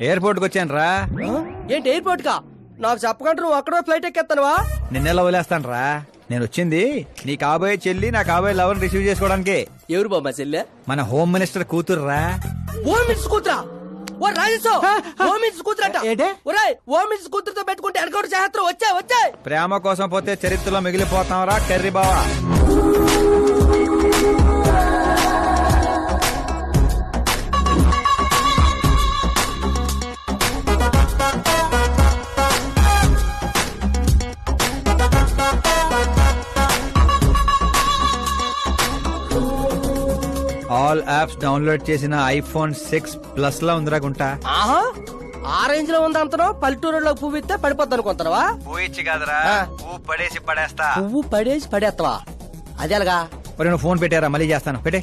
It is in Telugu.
ఎయిర్పోర్ట్ కి వచ్చాను రా. ఏంటి ఎయిర్పోర్ట్ కా? నాకు చెప్పకుండా నువ్వు అక్కడ ఫ్లైట్ ఎక్కేస్తానువా? నిన్నెలా వదిలేస్తాను రా. నేను వచ్చింది నీ కాబోయే చెల్లి నా కాబోయే లవర్ రిసీవ్ చేసుకోవడానికి. ఎవరు బాబా చెల్లె? మన హోమ్ మినిస్టర్ కూతురు రా. హోమ్ మినిస్టర్ కూతురా? ఓ రాజేశో, హోమ్ మినిస్టర్ కూతురట. ఒరేయ్, హోమ్ మినిస్టర్ కూతురుతో పెట్టుకుంటే ఎన్కౌంటర్ చేస్తారు. వచ్చాయి ప్రేమ కోసం పోతే చరిత్రలో మిగిలిపోతాం రా కర్రీ బావా. ఆల్ యాప్స్ డౌన్లోడ్ చేసిన ఐఫోన్ 6 ప్లస్ లా ఉందిరా గుంటా. ఆహా, ఆ రేంజ్ లో ఉంది అంతనో. పల్లెటూరులో పువ్వు ఇస్తే పడిపోద్ది అనుకుంటున్నావా? పోయిచ్చి కాదురా, పువ్వు పడేసి పడేస్తా. పువ్వు పడేసి పడేస్తావా? అది అలాగా. నువ్వు ఫోన్ పెట్టారా, మళ్ళీ చేస్తాను. పెట్టే.